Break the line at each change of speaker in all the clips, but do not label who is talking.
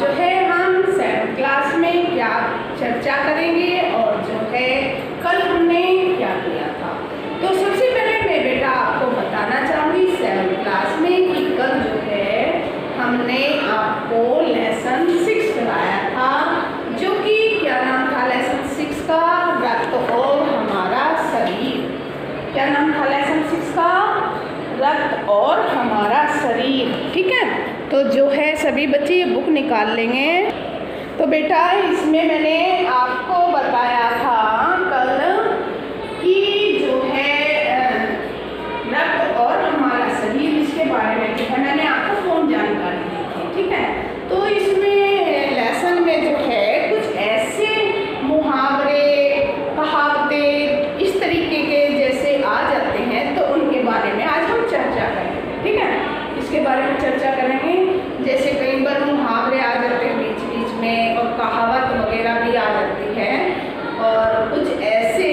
जो है हम 7th क्लास में क्या चर्चा करेंगे और जो है कल हमने क्या किया था। तो सबसे पहले मैं बेटा आपको बताना चाहूँगी 7th क्लास में कि कल जो है हमने आपको लेसन 6 कराया था, जो कि क्या नाम था लेसन 6 का, रक्त और हमारा शरीर। क्या नाम था लेसन 6 का? रक्त और हमारा शरीर। ठीक है, तो जो है सभी बच्चे ये बुक निकाल लेंगे। तो बेटा इसमें मैंने आपको बताया था कल कि जो है रक्त और हमारा शरीर, इसके बारे में जो है मैंने आपको कौन जानकारी दी थी। ठीक है, तो इसमें लेसन में जो है कुछ ऐसे मुहावरे, कहावतें इस तरीके के जैसे आ जाते हैं, तो उनके बारे में आज हम चर्चा करेंगे। ठीक है, इसके बारे में चर्चा करेंगे। जैसे कई बार मुहावरे आ जाते हैं बीच बीच में और कहावत वगैरह भी आ जाती है, और कुछ ऐसे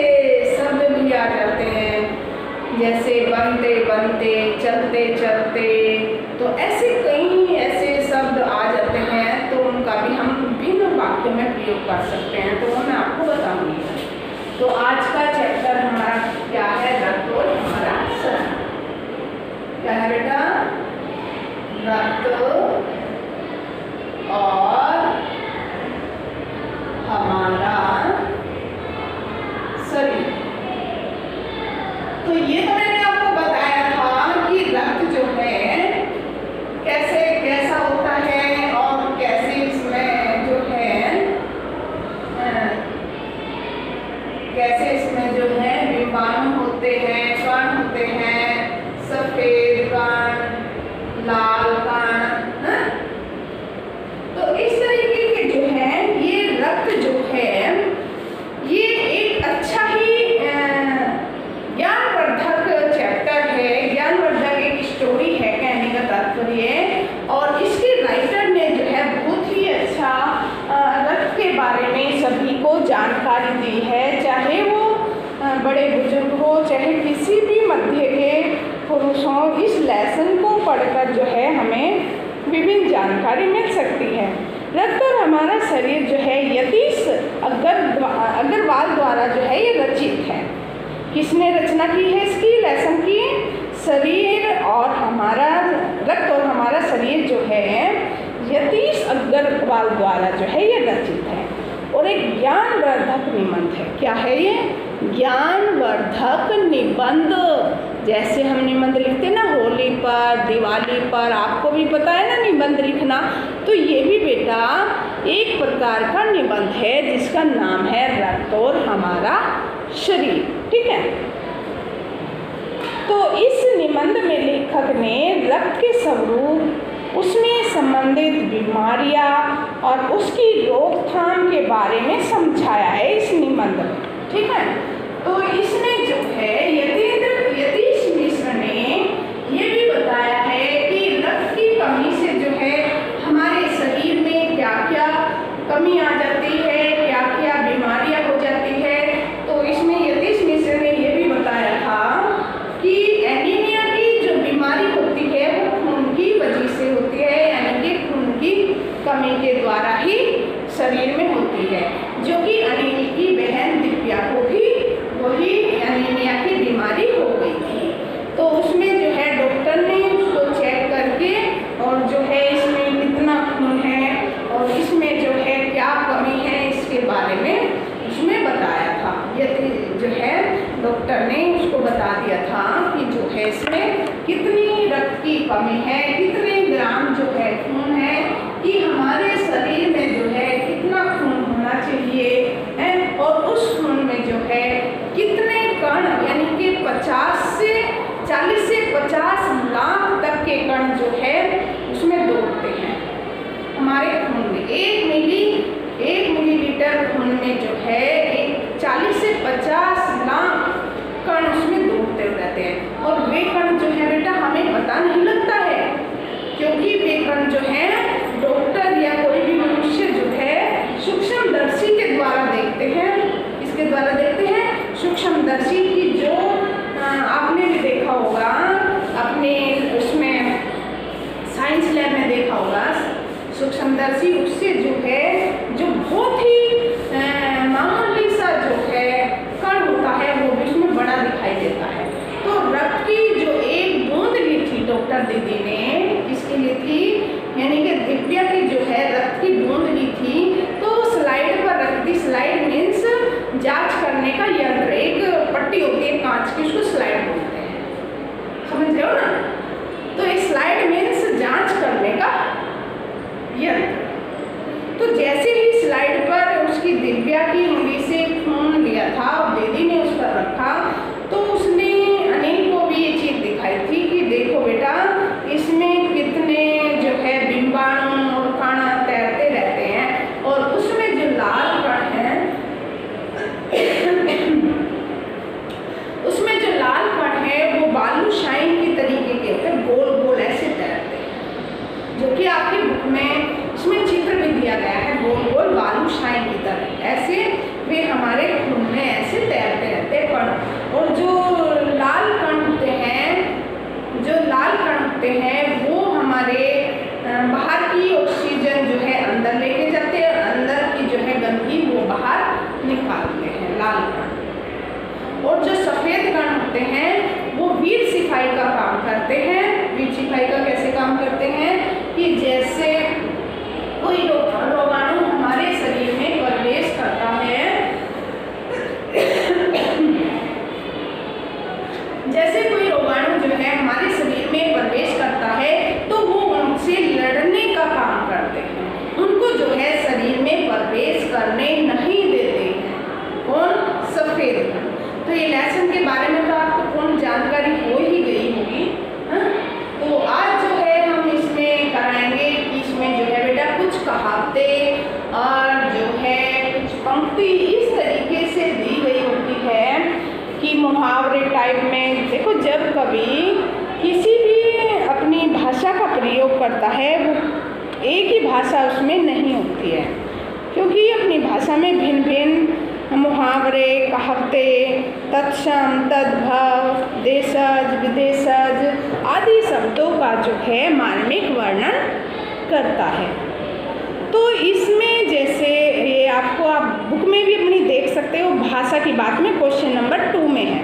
शब्द भी आ जाते हैं जैसे बनते बनते, चलते चलते, तो ऐसे कई ऐसे शब्द आ जाते हैं, तो उनका भी हम भिन्न वाक्यों में प्रयोग कर सकते हैं, तो वो मैं आपको बताऊंगी। तो आज का चैप्टर हमारा क्या है? रक्त और हमारा शरीर। क्या है बेटा? रक्त और हमारा शरीर। तो ये तो मैंने आपको बताया था कि रक्त जो है कैसा होता है और कैसे इसमें जो है विमाणु होते हैं, कण होते हैं, सफेद कण, लाल कण। तो इस तरीके के जो है ये रक्त जो है ये एक अच्छा ही ज्ञानवर्धक चैप्टर है, ज्ञानवर्धक एक स्टोरी है कहने का तात्पर्य। और इसके राइटर ने जो है बहुत ही अच्छा रक्त के बारे में सभी को जानकारी दी है, चाहे वो बड़े बुजुर्ग हो, चाहे किसी भी मध्य के पुरुष हो। इस लेसन को पढ़कर जो है हमें विभिन्न जानकारी मिल सकती है। रक्त और हमारा शरीर जो है यतीश अग्रवाल द्वारा जो है ये रचित है। किसने रचना की है इसकी लेसन की? शरीर और हमारा रक्त और हमारा शरीर जो है यतीश अग्रवाल द्वारा जो है ये रचित है, और एक ज्ञानवर्धक निबंध है। क्या है ये? ज्ञानवर्धक निबंध। जैसे हम निबंध लिखते हैं ना होली पर, दिवाली पर, आपको भी पता है ना निबंध लिखना, तो ये भी बेटा एक प्रकार का निबंध है जिसका नाम है रक्त और हमारा शरीर। ठीक है, तो इस निबंध में लेखक ने रक्त के स्वरूप, उसमें संबंधित बीमारियां और उसकी रोकथाम के बारे में समझाया है इस निबंध में। ठीक है, तो इसमें जो है यतीश मिश्र ने ये भी बताया है कि रक्त की कमी से जो है हमारे शरीर में क्या क्या कमी आ जाती है, क्या क्या बीमारियां हो जाती है। तो इसमें यतीश मिश्र ने ये भी बताया था कि एनीमिया की जो बीमारी होती है वो खून की वजह से होती है, यानी कि खून की कमी के द्वारा ही शरीर में होती है, जो कि अनिल की बहन दिव्या को भी वही एनीमिया की बीमारी हो गई थी। तो उसमें जो है डॉक्टर ने उसको चेक करके और जो है इसमें कितना खून है और इसमें जो है क्या कमी है इसके बारे में उसमें बताया था। यदि जो है डॉक्टर ने उसको बता दिया था कि जो है इसमें कितनी रक्त की कमी है, कितने ग्राम जो है खून है, कि हमारे शरीर में जो है कितना खून होना चाहिए है, और उस खून में जो है कितने कण, यानी कि 40 से 50 लाख तक के कण जो है उसमें दौड़ते हैं हमारे खून में। 1 मिलीलीटर खून में जो है 40 से 50 लाख कण उसमें दौड़ते रहते हैं, और वे कण जो है बेटा हमें पता नहीं लगता है, क्योंकि वे कण जो है डॉक्टर या कोई भी मनुष्य जो है सूक्ष्मदर्शी के द्वारा बची उससे जो है जो बहुत ही मामूली सा जो है कण होता है वो भी उसमें बड़ा दिखाई देता है। तो रक्त की जो एक बूंद ली थी डॉक्टर दीदी ने, किसके लिए थी, यानी कि दिव्या की जो है रक्त की बूंद ली थी, तो स्लाइड पर रख दी। स्लाइड मीन्स जांच करने का यंत्र, एक पट्टी होती है कांच की, उसको स्लाइड बोलते हैं, समझ रहे हो ना। तो एक स्लाइड मीन्स जांच करने का यंत्र। तो जैसे ही स्लाइड पर उसकी दिव्या की उंगली से खून लिया था और दीदी ने उस पर रखा, तो उसने अनिल को भी ये चीज़ दिखाई थी कि देखो बेटा इसमें कितने जो है बिंबाणु और कण तैरते रहते हैं, और उसमें जो लाल कण है उसमें जो लाल कण है वो बालूशाही की तरीके के होते हैं, गोल गोल ऐसे तैरते हैं, जो कि आपकी बुक में इसमें चित्र भी दिया गया है, गोल गोल बालूशाही की तरह ऐसे वे हमारे खून में ऐसे तैरते रहते हैं कण। और जो लाल कण होते हैं वो हमारे बाहर की ऑक्सीजन जो है अंदर लेके जाते हैं, अंदर की जो है गंदगी वो बाहर निकालते हैं, लाल कण। और जो सफ़ेद कण होते हैं वो वीर सिपाही का काम करते हैं। वीर सिपाही का कैसे काम करते हैं कि जैसे कोई रोगाणु हमारे शरीर में प्रवेश करता है, जैसे कोई रोगाणु जो है हमारे शरीर में प्रवेश करता है तो वो उनसे लड़ने का काम करते हैं, उनको जो है शरीर में प्रवेश करने नहीं देते हैं। कौन? सफ़ेद कण। तो ये लेसन के बारे में तो आपको पूर्ण जानकारी हो ही गई होगी। तो आज जो है हम इसमें कराएंगे कि इसमें जो है बेटा कुछ कहावतें और जो है कुछ पंक्ति इस तरीके से दी गई होती है कि मुहावरे टाइप में। देखो जब कभी किसी भी अपनी भाषा का प्रयोग करता है वो एक ही भाषा उसमें नहीं होती है, क्योंकि अपनी भाषा में भिन्न भिन्न मुहावरे, कहावतें, तत्सम, तद्भव, देशज, विदेशज आदि शब्दों का जो है मार्मिक वर्णन करता है। तो इसमें जैसे ये आपको आप बुक में भी अपनी देख सकते हो, भाषा की बात में क्वेश्चन नंबर 2 में है।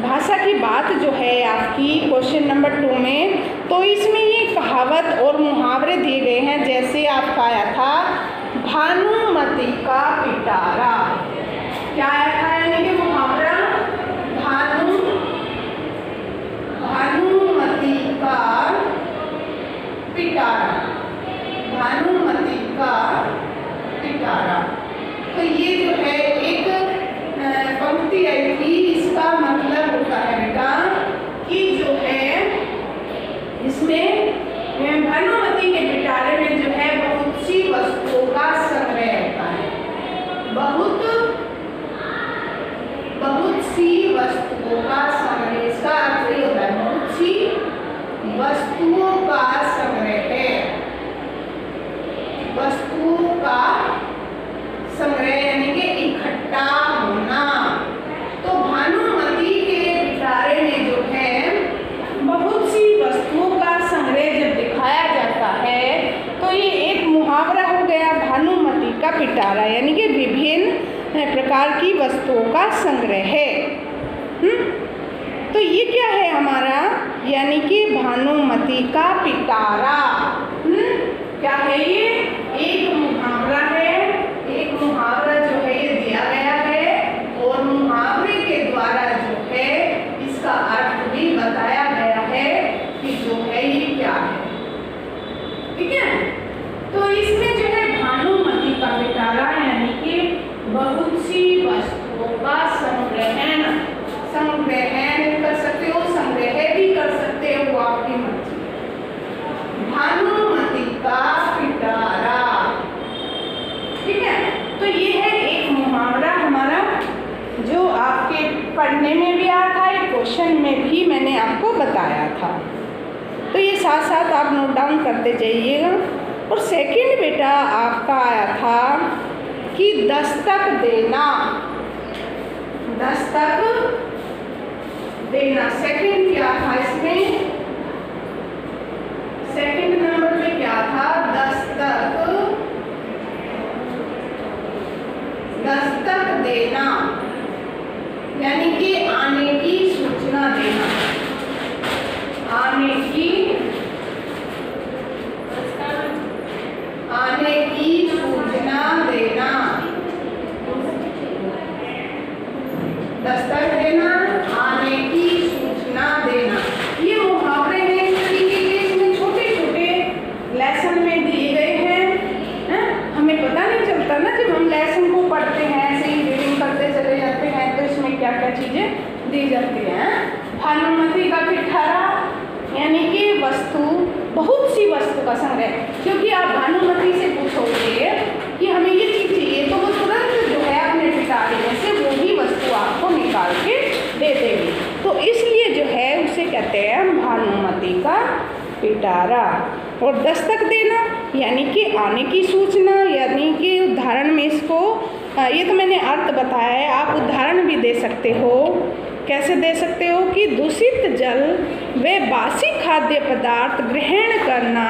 भाषा की बात जो है आपकी क्वेश्चन नंबर 2 में, तो इसमें ये कहावत और मुहावरे दिए गए हैं। जैसे आपका आया था भानुमति का पिटारा, क्या आया था, यानी कि मुहावरा भानुमति का पिटारा, भानुमति का पिटारा। तो ये जो है एक पंक्ति आई थी, इसका मतलब होता है बेटा कि जो है इसमें भानुमति के पिटारे में जो है बहुत सी वस्तुओं का संग्रह होता है, बहुत सी वस्तुओं का संग्रह। इसका अर्थ ये होता है बहुत सी वस्तुओं का संग्रह है, वस्तुओं का संग्रह यानी कि इकट्ठा होना। तो भानुमति के पिटारे में जो है बहुत सी वस्तुओं का संग्रह जब दिखाया जाता है तो ये एक मुहावरा हो गया, भानुमति का पिटारा, यानी कि विभिन्न प्रकार की वस्तुओं का संग्रह है। तो ये क्या है हमारा, यानी कि भानुमति का पिटारा क्या है, ये एक मुहावरा है। एक मुहावरा जो है ये दिया गया है और मुहावरे के द्वारा जो है इसका अर्थ भी बताया गया है कि जो है ये क्या है, ठीक है। तो इसमें जो है भानुमति का पिटारा यानी कि बहुत सी वस्तुओं का संग्रहण कर सकते हो, संग्रह भी कर सकते हो, वो आपकी मर्जी। भानुमति का पिटारा, ठीक है। तो ये है एक मुहावरा हमारा जो आपके पढ़ने में भी आया था, एक क्वेश्चन में भी मैंने आपको बताया था। तो ये साथ साथ आप नोट डाउन करते जाइएगा। और सेकंड बेटा आपका आया था कि दस्तक देना, दस्तक देना। सेकंड क्या था इसमें, सेकंड नंबर पे क्या था, दस्तक। भानुमति का पिटारा यानी कि वस्तु, बहुत सी वस्तु का संग्रह। क्योंकि आप भानुमति से पूछोगे कि हमें ये चीज़ चाहिए तो वो तुरंत जो है अपने पिटारे में से वो ही वस्तु आपको निकाल के दे देगी। तो इसलिए जो है उसे कहते हैं भानुमति का पिटारा। और दस्तक देना यानी कि आने की सूचना, यानी कि उदाहरण में इसको, ये तो मैंने अर्थ बताया है, आप उदाहरण भी दे सकते हो। कैसे दे सकते हो कि दूषित जल व बासी खाद्य पदार्थ ग्रहण करना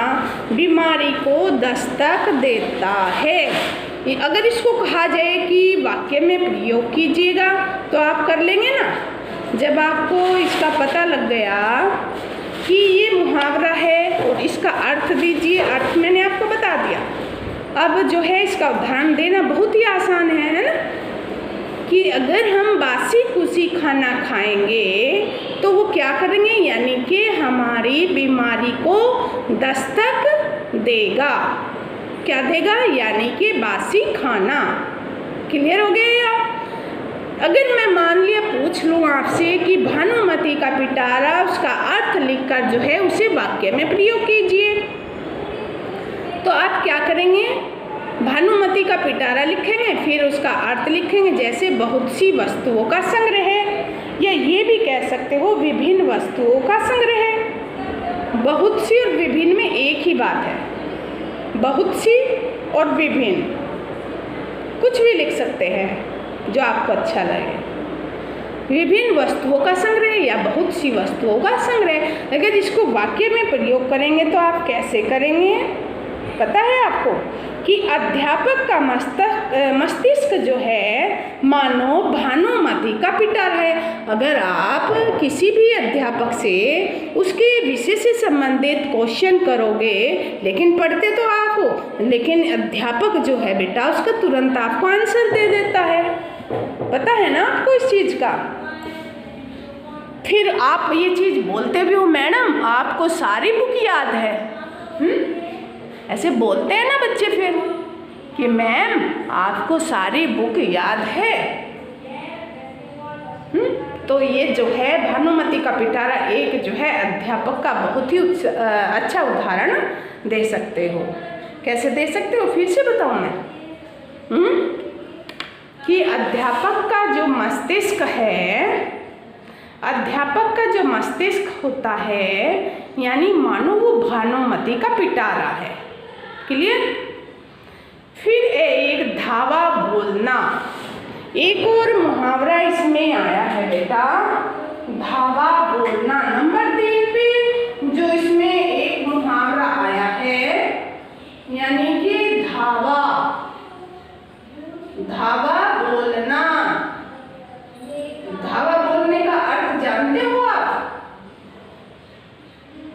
बीमारी को दस्तक देता है। अगर इसको कहा जाए कि वाक्य में प्रयोग कीजिएगा तो आप कर लेंगे ना। जब आपको इसका पता लग गया कि ये मुहावरा है और इसका अर्थ दीजिए, अर्थ मैंने आपको बता दिया। अब जो है इसका उदाहरण देना बहुत ही आसान है ना, कि अगर हम बासी कुसी खाना खाएंगे तो वो क्या करेंगे, यानी कि हमारी बीमारी को दस्तक देगा। क्या देगा, यानी कि बासी खाना। क्लियर हो गया या? अगर मैं मान लिया पूछ लूँ आपसे कि भानुमति का पिटारा, उसका अर्थ लिखकर जो है उसे वाक्य में प्रयोग कीजिए, तो आप क्या करेंगे, भानुमति का पिटारा लिखेंगे, फिर उसका अर्थ लिखेंगे जैसे बहुत सी वस्तुओं का संग्रह है, या ये भी कह सकते हो विभिन्न वस्तुओं का संग्रह है। बहुत सी और विभिन्न में एक ही बात है, बहुत सी और विभिन्न, कुछ भी लिख सकते हैं जो आपको अच्छा लगे। विभिन्न वस्तुओं का संग्रह या बहुत सी वस्तुओं का संग्रह। अगर इसको वाक्य में प्रयोग करेंगे तो आप कैसे करेंगे, पता है आपको कि अध्यापक का मस्तिष्क जो है मानो भानुमति का पिटारा है। अगर आप किसी भी अध्यापक से उसके विषय से संबंधित क्वेश्चन करोगे, लेकिन पढ़ते तो आप हो, लेकिन अध्यापक जो है बेटा उसका तुरंत आपको आंसर दे देता है। पता है ना आपको इस चीज़ का। फिर आप ये चीज़ बोलते भी हो, मैडम आपको सारी बुक याद है। ऐसे बोलते हैं ना बच्चे फिर कि मैम आपको सारी बुक याद है। तो ये जो है भानुमति का पिटारा एक जो है अध्यापक का बहुत ही अच्छा उदाहरण दे सकते हो। कैसे दे सकते हो, फिर से बताऊँ मैं कि अध्यापक का जो मस्तिष्क है, अध्यापक का जो मस्तिष्क होता है यानी मानो वो भानुमति का पिटारा है। क्लियर। फिर एक धावा बोलना, एक और मुहावरा इसमें आया है बेटा, धावा बोलना। नंबर 3 पे जो इसमें एक मुहावरा आया है यानी कि धावा, धावा बोलना। धावा बोलने का अर्थ जानते हो आप?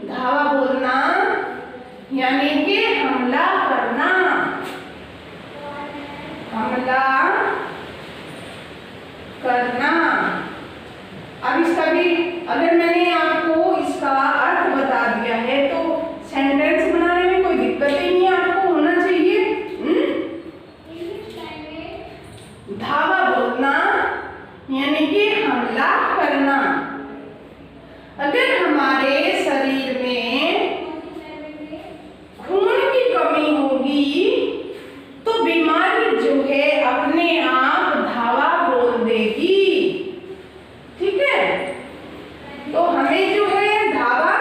धावा बोलना यानी कि हमला करना, हमला करना। अब इसका भी अगर मैंने आपको इसका अर्थ बता दिया है तो सेंटेंस बनाने में कोई दिक्कत ही नहीं आपको होना चाहिए। धावा बोलना यानी कि हमला करना। अगर हमारे शरीर में खून की कमी होगी तो बीमारी जो है अपने आप धावा बोल देगी। ठीक है, तो हमें जो है धावा,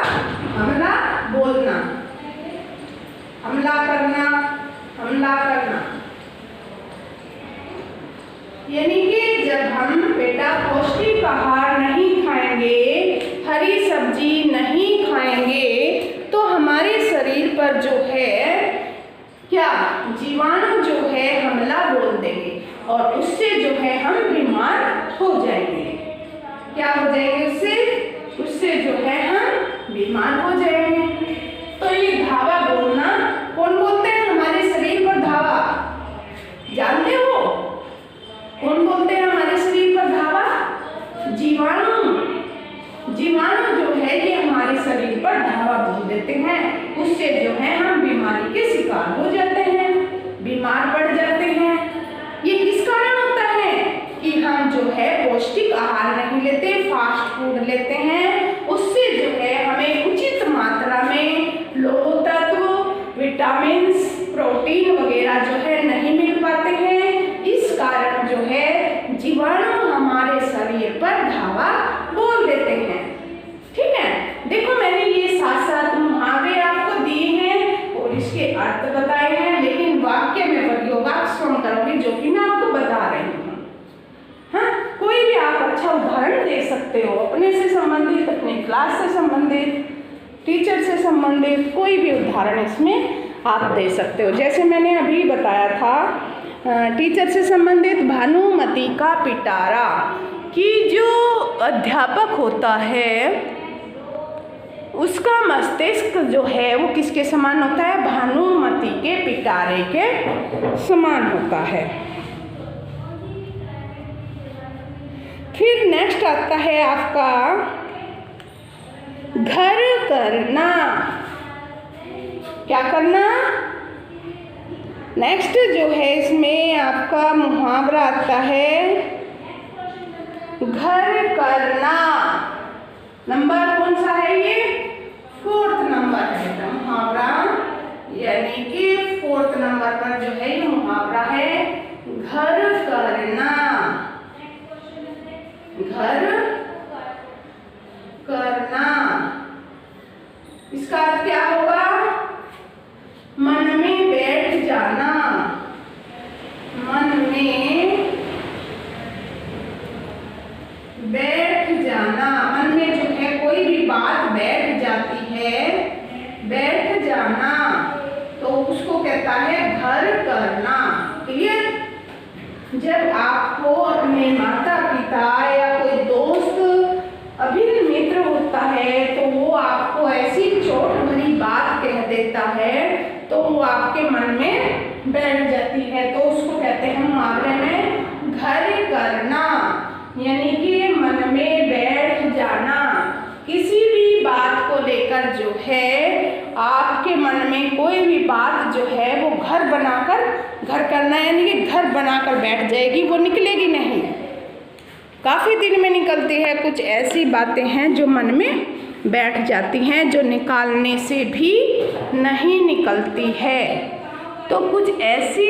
हमला बोलना, हमला करना, हमला करना। यानी कि जब हम बेटा पौष्टिक आहार नहीं खाएंगे, हरी सब्जी नहीं खाएंगे तो हमारे शरीर पर जो है क्या जीवाणु जो है हमला बोल देंगे और उससे जो है हम बीमार हो जाएंगे। क्या हो जाएंगे उससे? उससे जो है हम बीमार हो जाएंगे। तो ये धावा बोलना कौन बोलते हैं हमारे शरीर पर धावा? जानते हो कौन बोलते हैं हमारे शरीर पर धावा? जीवाणु। जीवाणु जो है ये हमारे शरीर पर धावा बोल देते हैं, उससे जो है हम बीमारी के शिकार हो जाते हैं, बीमार पड़ जाते हैं। ये किस कारण होता है कि हम जो है पौष्टिक आहार नहीं लेते, फास्ट फूड लेते हैं अपने से संबंधित, अपनी क्लास से संबंधित, टीचर से संबंधित कोई भी उदाहरण इसमें आप दे सकते हो। जैसे मैंने अभी बताया था टीचर से संबंधित भानुमति का पिटारा, कि जो अध्यापक होता है उसका मस्तिष्क जो है वो किसके समान होता है? भानुमति के पिटारे के समान होता है। फिर नेक्स्ट आता है आपका घर करना। क्या करना? नेक्स्ट जो है इसमें आपका मुहावरा आता है घर करना। नंबर कौन सा है ये? 4th नंबर है मुहावरा, यानी कि 4th नंबर पर जो है ये मुहावरा है घर करना। घर करना इसका अर्थ क्या होगा? मन में बैठ जाना। मन में बैठ जाना, मन में जो है कोई भी बात बैठ जाती है, बैठ जाना, तो उसको कहता है घर करना। क्लियर? जब आपको अपने माता पिता या कोई दोस्त अभिन्न मित्र होता है तो वो आपको ऐसी चोट भरी बात कह देता है तो वो आपके मन में बैठ जाती है, तो उसको कहते हैं मुहावरे में घर करना, यानी कि मन में बैठ जाना। किसी भी बात को लेकर जो है आपके मन में कोई भी बात जो है वो घर करना, यानी कि घर बनाकर बैठ जाएगी, वो निकलेगी नहीं। काफ़ी दिन में निकलती है। कुछ ऐसी बातें हैं जो मन में बैठ जाती हैं, जो निकालने से भी नहीं निकलती है। तो कुछ ऐसी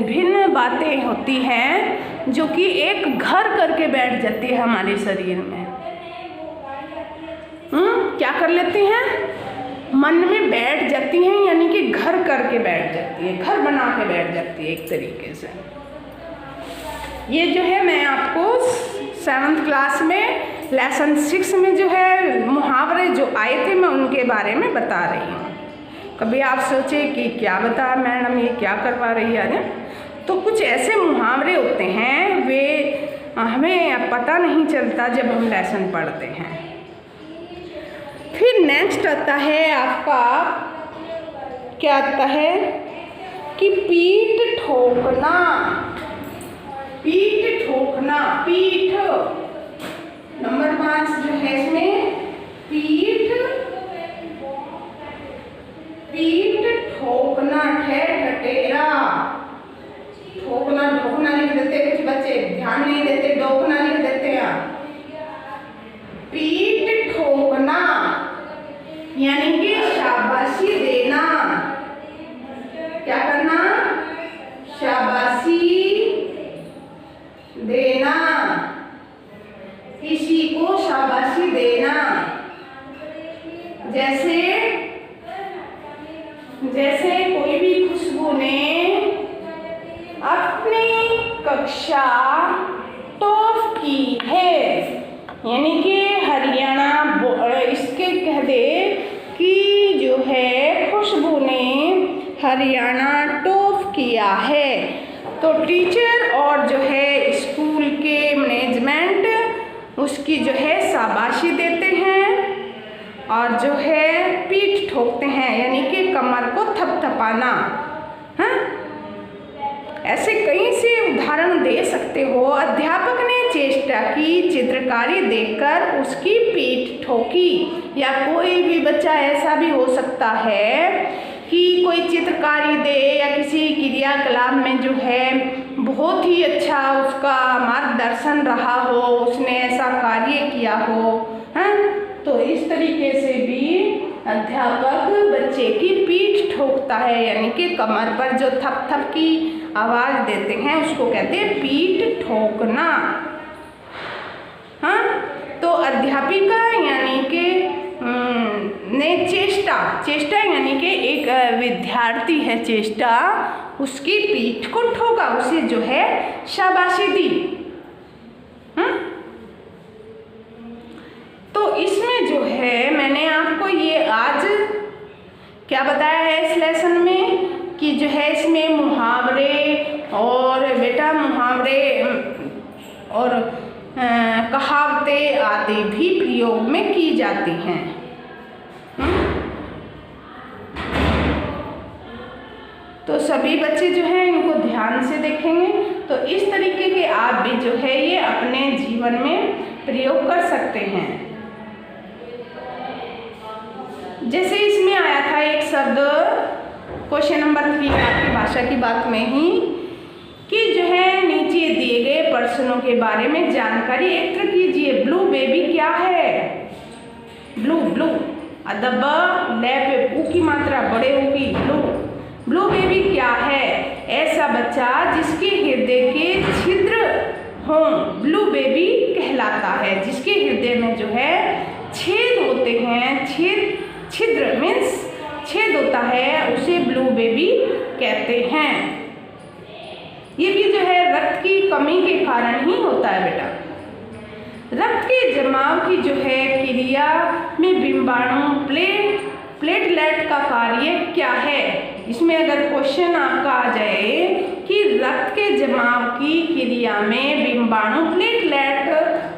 भिन्न बातें होती हैं जो कि एक घर करके बैठ जाती है हमारे शरीर में। क्या कर लेती हैं? मन में बैठ जाती हैं, यानी कि घर करके बैठ जाती है, घर बना के बैठ जाती है एक तरीके से। ये जो है मैं आपको 7th क्लास में लेसन 6 में जो है मुहावरे जो आए थे मैं उनके बारे में बता रही हूँ। कभी आप सोचे कि क्या बता मैडम, ये क्या करवा रही है? तो कुछ ऐसे मुहावरे होते हैं वे हमें पता नहीं चलता जब हम लेसन पढ़ते हैं। फिर नेक्स्ट आता है आपका, क्या आता है कि पीठ ठोकना। पीठ ठोकना, पीठ नंबर 5 जो है इसमें पीठ ठोकना, ठेरा ठोकना, ढोकना लिख देते कुछ बच्चे, ध्यान नहीं देते, डोकना लिख देते हैं। पीठ ठोकना यानी कि शाबाशी देना। क्या करना? शाबाशी देना, किसी को शाबाशी देना। जैसे कोई भी खुशबू ने अपनी कक्षा टॉप की है, यानी कि हरियाणा इसके कह दे कि जो है खुशबू ने हरियाणा टॉप किया है, तो टीचर और जो है स्कूल के मैनेजमेंट उसकी जो है शाबाशी देते हैं और जो है पीठ ठोकते हैं, यानी कि कमर को थपथपाना। हाँ, ऐसे कई से उदाहरण दे सकते हो। अध्यापक ने चेष्टा की, चित्रकारी देखकर उसकी पीठ ठोकी। या कोई भी बच्चा ऐसा भी हो सकता है कि कोई चित्रकारी दे या किसी क्रियाकलाप में जो है बहुत ही अच्छा उसका मार्गदर्शन रहा हो, उसने ऐसा कार्य किया हो। हाँ, तो इस तरीके से भी अध्यापक बच्चे की पीठ ठोकता है, यानी कि कमर पर जो थप थप की आवाज़ देते हैं उसको कहते हैं पीठ ठोकना। हाँ, तो अध्यापिका यानी कि ने चेष्टा यानी कि एक विद्यार्थी है, चेष्टा उसकी पीठ को ठोका, उसे जो है शाबाशी दी। तो इसमें जो है मैंने आपको ये आज क्या बताया है इस लेसन में कि जो है इसमें मुहावरे और बेटा मुहावरे और कहावतें आदि भी प्रयोग में की जाती हैं। तो सभी बच्चे जो हैं इनको ध्यान से देखेंगे तो इस तरीके के आप भी जो है ये अपने जीवन में प्रयोग कर सकते हैं। जैसे इसमें आया था एक शब्द क्वेश्चन नंबर 3 आपकी भाषा की बात में ही कि जो है नीचे दिए गए प्रश्नों के बारे में जानकारी एकत्र कीजिए। ब्लू बेबी क्या है? ब्लू ब्लू अदब लैप ऊ की मात्रा बड़े होगी ब्लू। ब्लू बेबी क्या है? ऐसा बच्चा जिसके हृदय के छिद्र हों ब्लू बेबी कहलाता है। जिसके हृदय में जो है छेद होते हैं, छिद्र मीन्स छेद होता है, उसे ब्लू बेबी कहते हैं। ये भी जो है रक्त की कमी के कारण ही होता है बेटा। रक्त के जमाव की जो है क्रिया में बिंबाणु प्लेटलेट का कार्य क्या है? इसमें अगर क्वेश्चन आपका आ जाए कि रक्त के जमाव की क्रिया में बिंबाणु प्लेटलेट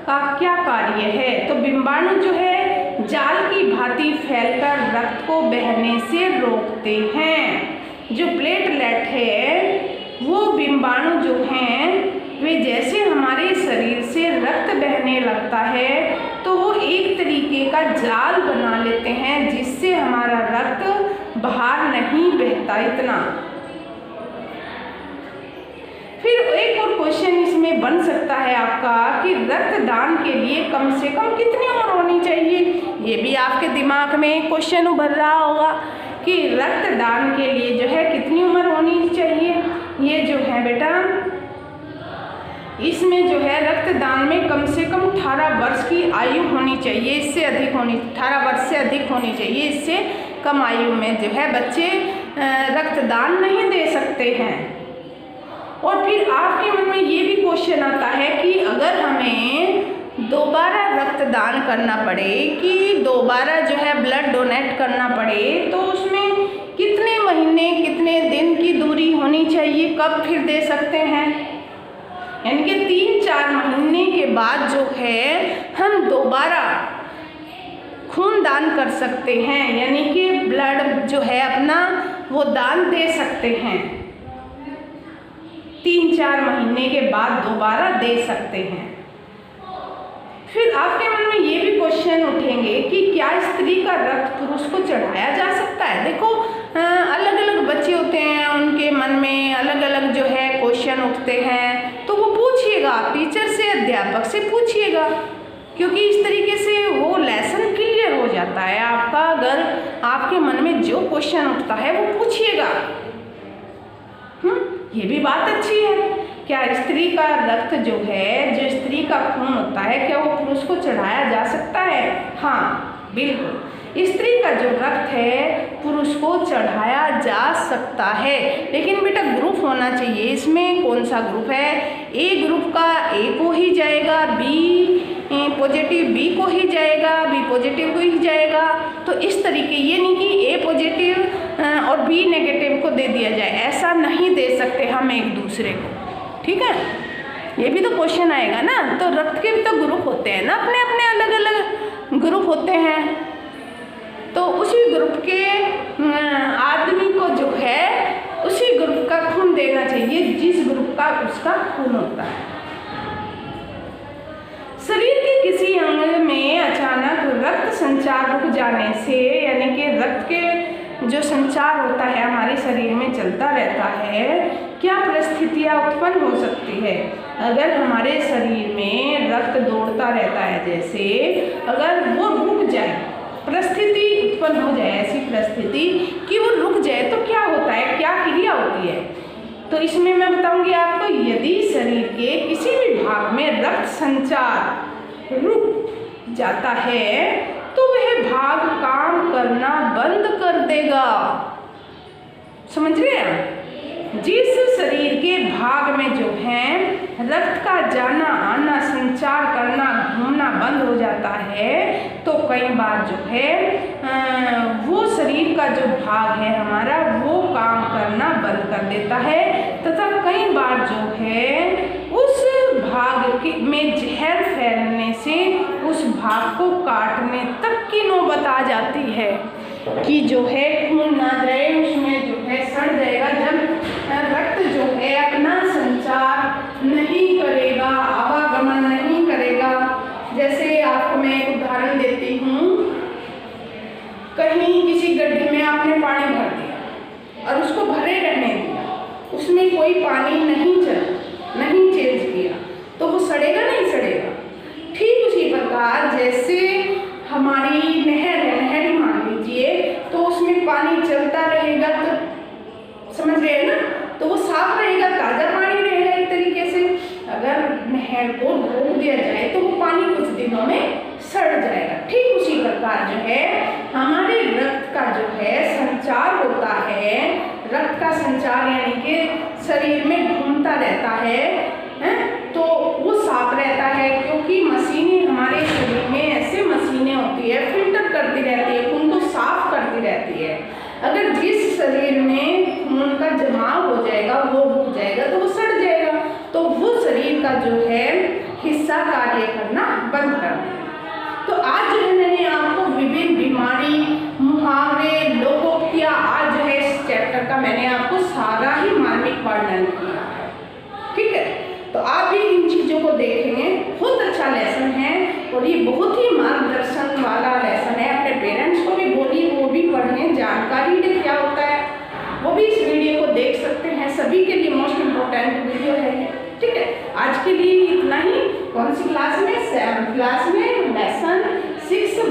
का क्या कार्य है, तो बिंबाणु जो है जाल की भांति फैलकर रक्त को बहने से रोकते हैं। जो प्लेटलेट है वो बिंबाणु जो हैं वे जैसे हमारे शरीर से रक्त बहने लगता है तो वो एक तरीके का जाल बना लेते हैं जिससे हमारा रक्त बाहर नहीं बहता इतना। फिर एक और क्वेश्चन इसमें बन सकता है आपका कि रक्तदान के लिए कम से कम कितनी उम्र होनी चाहिए? ये भी आपके दिमाग में क्वेश्चन उभर रहा होगा कि रक्तदान के लिए जो है कितनी उम्र होनी चाहिए। ये जो है बेटा इसमें जो है रक्तदान में कम से कम 18 वर्ष की आयु होनी चाहिए, इससे अधिक होनी 18 वर्ष से अधिक होनी चाहिए। इससे कम आयु में जो है बच्चे रक्तदान नहीं दे सकते हैं। और फिर आपके मन में ये भी क्वेश्चन आता है कि अगर हमें दोबारा रक्तदान करना पड़े कि दोबारा जो है ब्लड डोनेट करना पड़े तो उसमें कितने महीने कितने दिन की दूरी होनी चाहिए, कब फिर दे सकते हैं? यानी कि 3-4 महीने के बाद जो है हम दोबारा खून दान कर सकते हैं, यानी कि ब्लड जो है अपना वो दान दे सकते हैं। 3-4 महीने के बाद दोबारा दे सकते हैं। फिर आपके मन में ये भी क्वेश्चन उठेंगे कि क्या स्त्री का रक्त पुरुष को चढ़ाया जा सकता है? देखो अलग अलग बच्चे होते हैं, उनके मन में अलग अलग जो है क्वेश्चन उठते हैं, तो वो पूछिएगा टीचर से, अध्यापक से पूछिएगा, क्योंकि इस तरीके से वो लेसन क्लियर हो जाता है आपका। अगर आपके मन में जो क्वेश्चन उठता है वो पूछिएगा। ये भी बात अच्छी है। क्या स्त्री का रक्त जो है, जो स्त्री का खून होता है, क्या वो पुरुष को चढ़ाया जा सकता है? हाँ बिल्कुल, स्त्री का जो रक्त है पुरुष को चढ़ाया जा सकता है, लेकिन बेटा ग्रुप होना चाहिए। इसमें कौन सा ग्रुप है? ए ग्रुप का ए को ही जाएगा, बी पॉजिटिव बी को ही जाएगा, बी पॉजिटिव को ही जाएगा। तो इस तरीके, ये नहीं कि ए पॉजिटिव और बी नेगेटिव को दे दिया जाए, ऐसा नहीं दे सकते हम एक दूसरे को, ठीक है? ये भी तो क्वेश्चन आएगा ना। तो रक्त के भी तो ग्रुप होते हैं ना, अपने अपने अलग अलग ग्रुप होते हैं, तो उसी ग्रुप के आदमी को जो है उसी ग्रुप का खून देना चाहिए जिस ग्रुप का उसका खून होता है। शरीर के किसी अंग में अचानक रक्त संचार रुक जाने से, यानी कि रक्त के जो संचार होता है हमारे शरीर में चलता रहता है, क्या परिस्थितियाँ उत्पन्न हो सकती है? अगर हमारे शरीर में रक्त दौड़ता रहता है, जैसे अगर वो रुक जाए, परिस्थिति उत्पन्न हो जाए, ऐसी परिस्थिति कि वो रुक जाए, तो क्या होता है, क्या क्रिया होती है? तो इसमें मैं बताऊंगी आपको, यदि शरीर के किसी भी भाग में रक्त संचार रुक जाता है तो वह भाग काम करना बंद कर देगा। समझ रहे हैं? जिस शरीर के भाग में जो है रक्त का जाना आना, संचार करना, घूमना बंद हो जाता है, कई बार जो है वो शरीर का जो भाग है हमारा वो काम करना बंद कर देता है, तथा कई बार जो है उस भाग में जहर फैलने से उस भाग को काटने तक की नौबत आ जाती है कि जो है खून ना जाए, उसमें जो है सड़ जाएगा। जब रक्त जो है अपना संचार नहीं करेगा, आवागमन नहीं करेगा। जैसे आपको मैं एक उदाहरण देती हूँ, कहीं किसी गड्ढे में आपने पानी भर दिया और उसको भरे रहने दिया, उसमें कोई पानी नहीं चेंज किया, तो वो सड़ेगा नहीं सड़ेगा। ठीक उसी प्रकार जैसे हमारी नहर है, नहर ही मान लीजिए, तो उसमें पानी चलता रहेगा, तो समझ रहे हैं ना, तो वो साफ रहेगा, ताज़ा पानी रहेगा एक तरीके से। अगर नहर को रोक दिया जाए तो वो पानी कुछ दिनों में सड़ जाएगा। ठीक उसी प्रकार जो है हमारे रक्त का जो है संचार होता है, रक्त का संचार यानी कि शरीर में घूमता रहता है, तो वो साफ रहता है, क्योंकि मशीनें हमारे शरीर में ऐसे मशीनें होती है, फिल्टर करती रहती है, खून को साफ करती रहती है। अगर जिस शरीर में खून का जमाव हो जाएगा, वो रुक जाएगा, तो वो सड़ जाएगा, तो वो शरीर का जो है हिस्सा कार्य करना बंद कर देगा। तो आज जो है मैंने आपको विभिन्न बीमारी, मुहावरे, लोकोक्तियाँ, आज जो है इस चैप्टर का मैंने आपको सारा ही मार्मिक वर्णन किया है। ठीक है, तो आप भी इन चीज़ों को देखेंगे, बहुत अच्छा लेसन है और ये बहुत ही मार्गदर्शन वाला लेसन है। अपने पेरेंट्स को भी बोलिए, वो भी पढ़ें, जानकारी ले क्या होता है, वो भी इस वीडियो को देख सकते हैं। सभी के लिए मोस्ट इम्पोर्टेंट वीडियो है। ठीक है, आज के लिए इतना ही। कौन सी क्लास में? 7th क्लास में लेसन 6